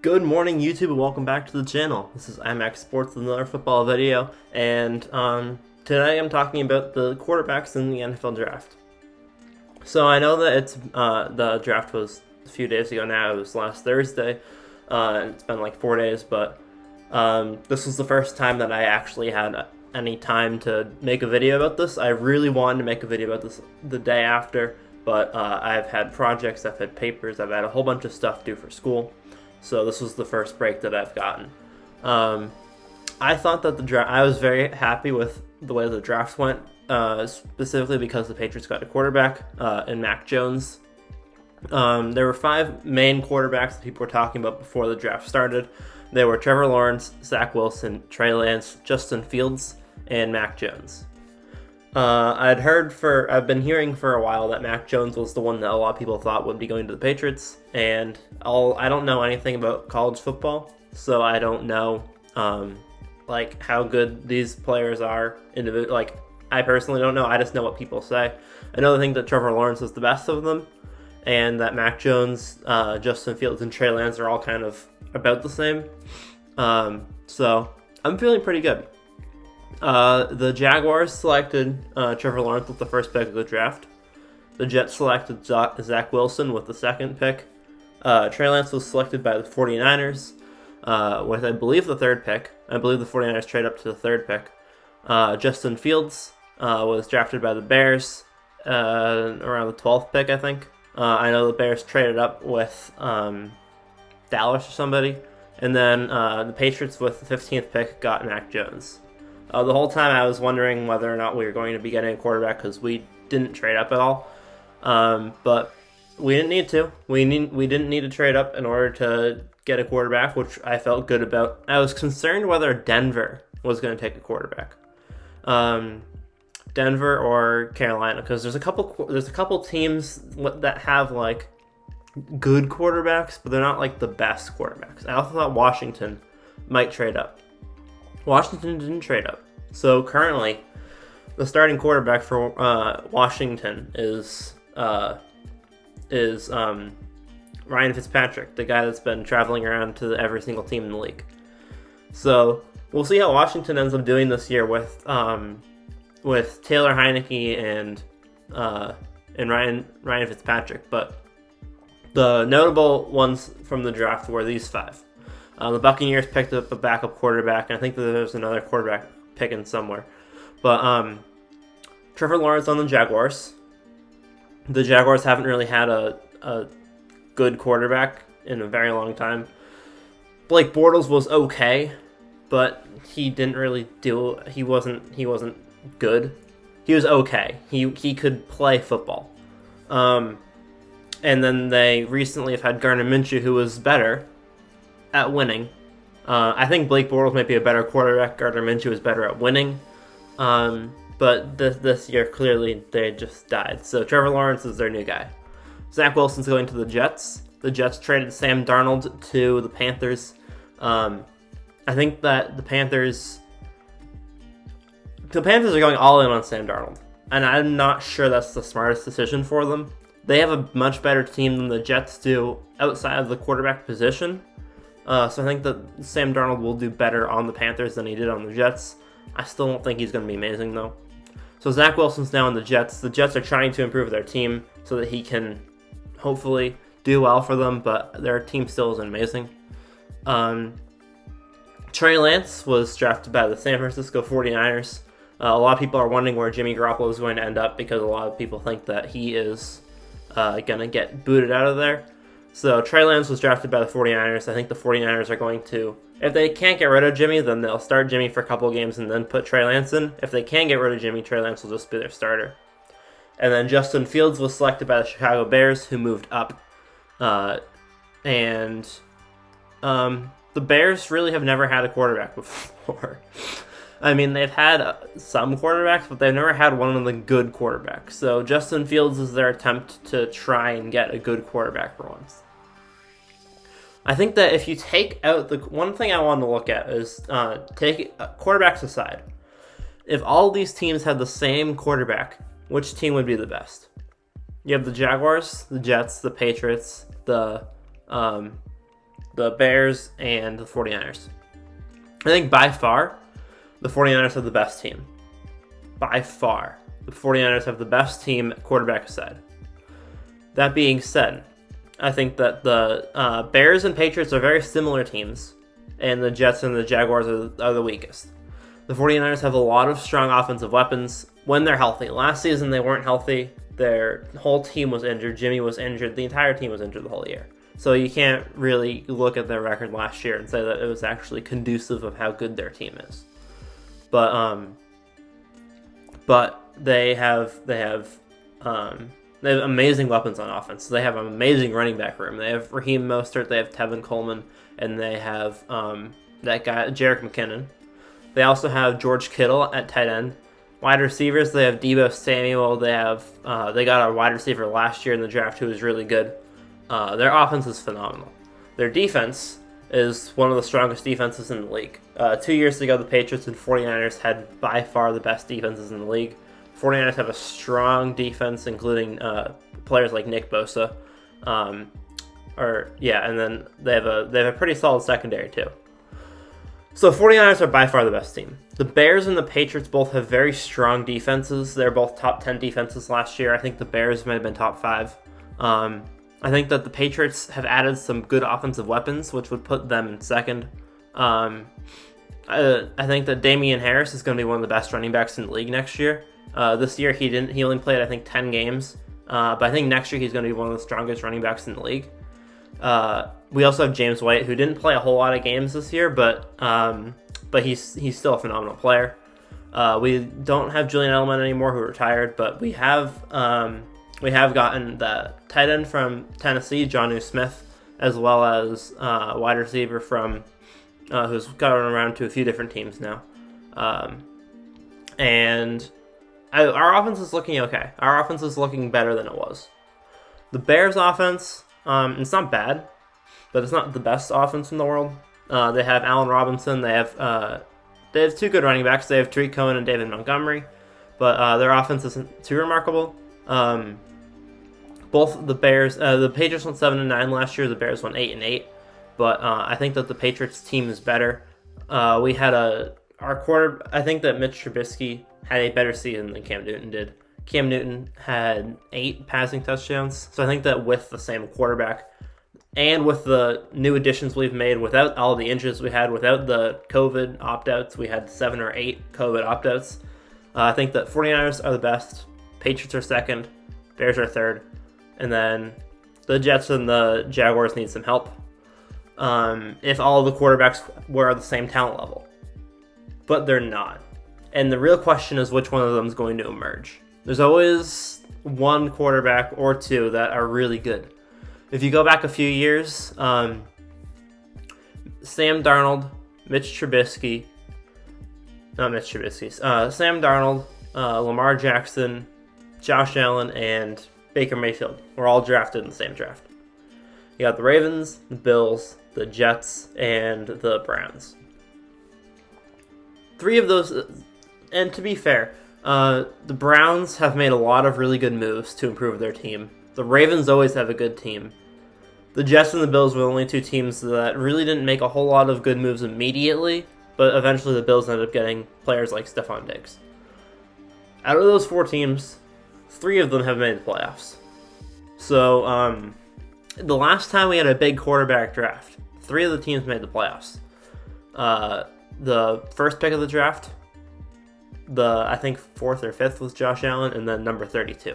Good morning, YouTube, and welcome back to the channel. This is IMAX Sports with another football video, and today I'm talking about the quarterbacks in the NFL draft. So I know that the draft was a few days ago now. It was last Thursday, and it's been like 4 days, but this was the first time that I actually had any time to make a video about this. I really wanted to make a video about this the day after, but I've had projects, I've had papers, I've had a whole bunch of stuff due for school. So this was the first break that I've gotten. I thought that the draft, I was very happy with the way the draft went, specifically because the Patriots got a quarterback in Mac Jones. There were 5 main quarterbacks that people were talking about before the draft started. They were Trevor Lawrence, Zach Wilson, Trey Lance, Justin Fields, and Mac Jones. I've been hearing for a while that Mac Jones was the one that a lot of people thought would be going to the Patriots, and I don't know anything about college football, so I don't know how good these players are individually. I personally don't know. I just know what people say. I know they think that Trevor Lawrence is the best of them, and that Mac Jones, Justin Fields, and Trey Lance are all kind of about the same. So I'm feeling pretty good. The Jaguars selected Trevor Lawrence with the first pick of the draft. The Jets selected Zach Wilson with the second pick. Trey Lance was selected by the 49ers with, I believe, the third pick. I believe the 49ers trade up to the third pick. Justin Fields was drafted by the Bears around the 12th pick, I think. I know the Bears traded up with Dallas or somebody. And then the Patriots with the 15th pick got Mac Jones. The whole time I was wondering whether or not we were going to be getting a quarterback because we didn't trade up at all. But we didn't need to. We didn't need to trade up in order to get a quarterback, which I felt good about. I was concerned whether Denver was going to take a quarterback. Denver or Carolina, because there's a couple teams that have good quarterbacks, but they're not the best quarterbacks. I also thought Washington might trade up. Washington didn't trade up. So currently, the starting quarterback for Washington is Ryan Fitzpatrick, the guy that's been traveling around to every single team in the league. So we'll see how Washington ends up doing this year with Taylor Heinicke and Ryan Fitzpatrick. But the notable ones from the draft were these 5. The Buccaneers picked up a backup quarterback, and I think that there's another quarterback picking somewhere. But Trevor Lawrence on the Jaguars. The Jaguars haven't really had a good quarterback in a very long time. Blake Bortles was okay, but he didn't really do. He wasn't good. He was okay. He could play football. And then they recently have had Gardner Minshew, who was better at winning. I think Blake Bortles might be a better quarterback. Gardner Minshew is better at winning. But this year, clearly, they just died. So Trevor Lawrence is their new guy. Zach Wilson's going to the Jets. The Jets traded Sam Darnold to the Panthers. I think that the Panthers are going all in on Sam Darnold. And I'm not sure that's the smartest decision for them. They have a much better team than the Jets do outside of the quarterback position. So I think that Sam Darnold will do better on the Panthers than he did on the Jets. I still don't think he's going to be amazing, though. So Zach Wilson's now on the Jets. The Jets are trying to improve their team so that he can hopefully do well for them, but their team still isn't amazing. Trey Lance was drafted by the San Francisco 49ers. A lot of people are wondering where Jimmy Garoppolo is going to end up because a lot of people think that he is going to get booted out of there. So Trey Lance was drafted by the 49ers. I think the 49ers are going to, if they can't get rid of Jimmy, then they'll start Jimmy for a couple games and then put Trey Lance in. If they can get rid of Jimmy, Trey Lance will just be their starter. And then Justin Fields was selected by the Chicago Bears, who moved up. The Bears really have never had a quarterback before. I mean, they've had some quarterbacks, but they've never had one of the good quarterbacks. So Justin Fields is their attempt to try and get a good quarterback for once. I think that if you take out the one thing I want to look at is take quarterbacks aside. If all these teams had the same quarterback, which team would be the best? You have the Jaguars, the Jets, the Patriots, the the Bears and the 49ers. I think by far, the 49ers have the best team. By far, the 49ers have the best team, quarterback aside. That being said, I think that the Bears and Patriots are very similar teams, and the Jets and the Jaguars are the weakest. The 49ers have a lot of strong offensive weapons when they're healthy. Last season, they weren't healthy. Their whole team was injured. Jimmy was injured. The entire team was injured the whole year. So you can't really look at their record last year and say that it was actually conducive of how good their team is. But they have amazing weapons on offense. They have an amazing running back room. They have Raheem Mostert. They have Tevin Coleman, and they have that guy Jerick McKinnon. They also have George Kittle at tight end. Wide receivers, they have Deebo Samuel. They got a wide receiver last year in the draft who was really good. Their offense is phenomenal. Their defense is one of the strongest defenses in the league. 2 years ago, the Patriots and 49ers had by far the best defenses in the league. 49ers have a strong defense, including players like Nick Bosa. And then they have a pretty solid secondary too. So 49ers are by far the best team. The Bears and the Patriots both have very strong defenses. They're both top 10 defenses last year. I think the Bears might have been top 5. I think that the Patriots have added some good offensive weapons, which would put them in second. I think that Damian Harris is going to be one of the best running backs in the league next year. This year he only played, I think, 10 games. But I think next year he's going to be one of the strongest running backs in the league. We also have James White, who didn't play a whole lot of games this year, but he's still a phenomenal player. We don't have Julian Edelman anymore, who retired, but we have gotten the tight end from Tennessee, Jonnu Smith, as well as wide receiver from who's gotten around to a few different teams now. And our offense is looking okay. Our offense is looking better than it was. The Bears' offense, it's not bad, but it's not the best offense in the world. They have Allen Robinson. They have two good running backs. They have Tariq Cohen and David Montgomery, but their offense isn't too remarkable. Both the Patriots went 7-9 last year. The Bears went 8-8, but I think that the Patriots team is better. I think that Mitch Trubisky had a better season than Cam Newton did. Cam Newton had 8 passing touchdowns, so I think that with the same quarterback and with the new additions we've made, without all the injuries we had, without the COVID opt-outs, we had 7 or 8 COVID opt-outs. I think that 49ers are the best, Patriots are second, Bears are third, and then the Jets and the Jaguars need some help if all of the quarterbacks were at the same talent level. But they're not. And the real question is which one of them is going to emerge. There's always one quarterback or two that are really good. If you go back a few years, Sam Darnold, Sam Darnold, Lamar Jackson, Josh Allen, and Baker Mayfield were all drafted in the same draft. You got the Ravens, the Bills, the Jets, and the Browns. 3 of those, and to be fair, the Browns have made a lot of really good moves to improve their team. The Ravens always have a good team. The Jets and the Bills were the only 2 teams that really didn't make a whole lot of good moves immediately, but eventually the Bills ended up getting players like Stephon Diggs. Out of those 4 teams, 3 of them have made the playoffs. So, the last time we had a big quarterback draft, 3 of the teams made the playoffs. The first pick of the draft, I think 4th or 5th was Josh Allen, and then number 32.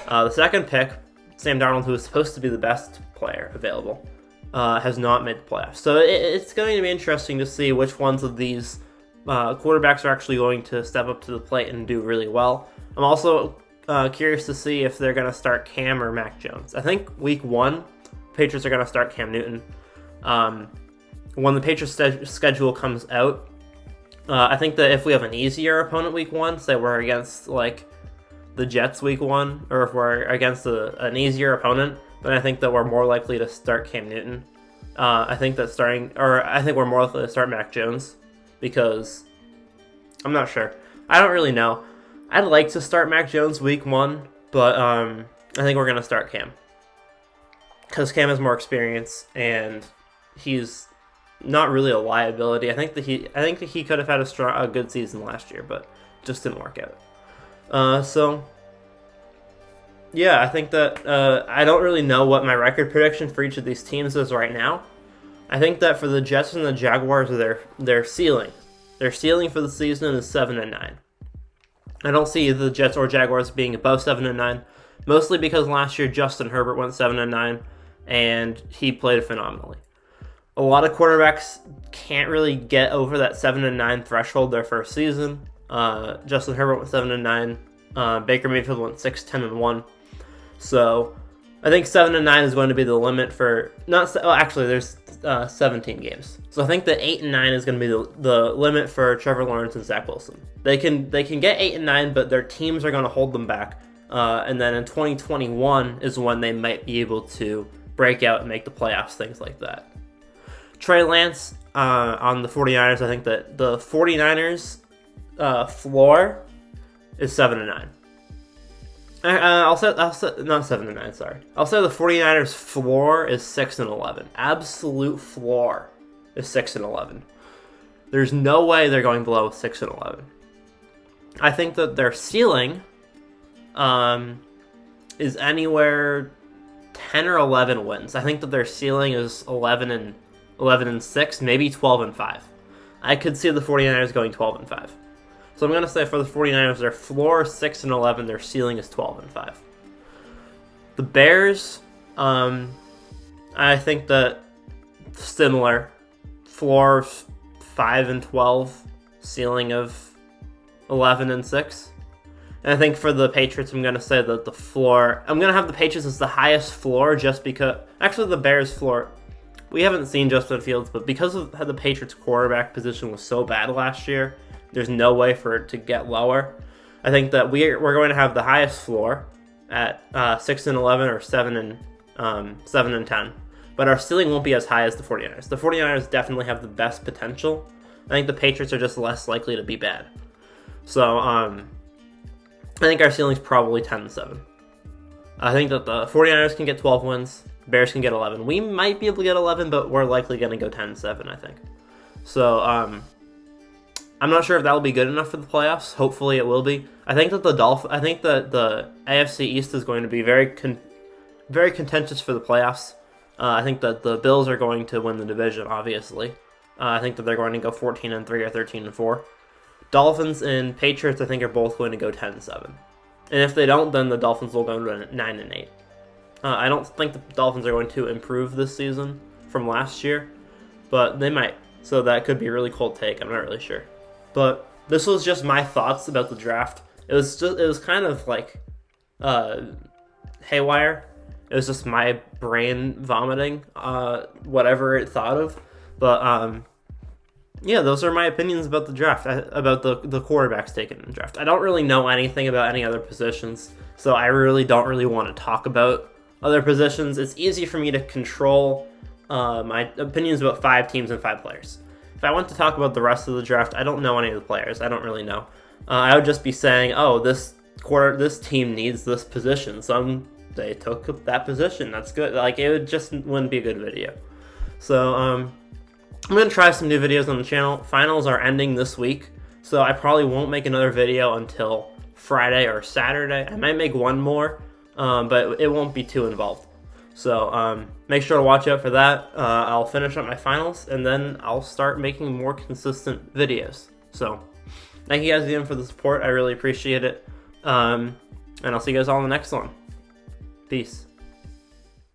The second pick, Sam Darnold, who was supposed to be the best player available, has not made the playoffs. So it's going to be interesting to see which ones of these quarterbacks are actually going to step up to the plate and do really well. I'm also curious to see if they're going to start Cam or Mac Jones. I think week 1, Patriots are going to start Cam Newton. When the Patriots schedule comes out, I think that if we have an easier opponent week 1, say we're against like the Jets week 1, or if we're against an easier opponent, then I think that we're more likely to start Cam Newton. I think we're more likely to start Mac Jones, because I'm not sure. I don't really know. I'd like to start Mac Jones week 1, but I think we're going to start Cam, because Cam has more experience, and he's not really a liability. I think that he could have had a good season last year, but just didn't work out. So yeah, I think that I don't really know what my record prediction for each of these teams is right now. I think that for the Jets and the Jaguars, their ceiling for the season is 7-9. I don't see either the Jets or Jaguars being above 7-9, mostly because last year Justin Herbert went 7-9, and he played phenomenally. A lot of quarterbacks can't really get over that 7-9 threshold their first season. Justin Herbert went 7-9. Baker Mayfield went 6-10-1. So I think 7-9 is going to be the limit for there's 17 games. So I think that 8-9 is going to be the limit for Trevor Lawrence and Zach Wilson. They can get 8-9, but their teams are going to hold them back. And then in 2021 is when they might be able to break out and make the playoffs, things like that. Trey Lance on the 49ers, I think that the 49ers floor is 7-9. I'll say not 7-9. Sorry, I'll say the 49ers floor is 6-11. Absolute floor is 6-11. There's no way they're going below 6-11. I think that their ceiling is anywhere 10 or 11 wins. I think that their ceiling is 11-6, maybe 12-5. I could see the 49ers going 12-5. So I'm going to say for the 49ers, their floor is 6-11, their ceiling is 12-5. The Bears, I think that similar. Floor 5-12, ceiling of 11-6. And I think for the Patriots, I'm going to say that the floor, I'm going to have the Patriots as the highest floor just because, actually the Bears floor, we haven't seen Justin Fields, but because of how the Patriots quarterback position was so bad last year, there's no way for it to get lower. I think that we're going to have the highest floor at 6-11 or 7-10, but our ceiling won't be as high as the 49ers. The 49ers definitely have the best potential. I think the Patriots are just less likely to be bad. So I think our ceiling's probably 10-7. I think that the 49ers can get 12 wins, Bears can get 11. We might be able to get 11, but we're likely going to go 10-7, I think. So I'm not sure if that'll be good enough for the playoffs. Hopefully it will be. I think that the AFC East is going to be very contentious for the playoffs. I think that the Bills are going to win the division, obviously. I think that they're going to go 14-3 or 13-4. Dolphins and Patriots, I think, are both going to go 10-7. And if they don't, then the Dolphins will go 9-8. I don't think the Dolphins are going to improve this season from last year, but they might. So that could be a really cold take. I'm not really sure. But this was just my thoughts about the draft. It was kind of like haywire. It was just my brain vomiting whatever it thought of. But yeah, those are my opinions about the draft, about the quarterbacks taken in the draft. I don't really know anything about any other positions, so I really don't want to talk about other positions. It's easy for me to control my opinions about 5 teams and 5 players. If I want to talk about the rest of the draft, I don't know any of the players. I don't really know. I would just be saying, oh, this team needs this position, so they took that position. That's good. Like, wouldn't be a good video. So I'm going to try some new videos on the channel. Finals are ending this week, so I probably won't make another video until Friday or Saturday. I might make one more, but it won't be too involved. So make sure to watch out for that. I'll finish up my finals, and then I'll start making more consistent videos. So thank you guys again for the support. I really appreciate it. And I'll see you guys all in the next one. Peace.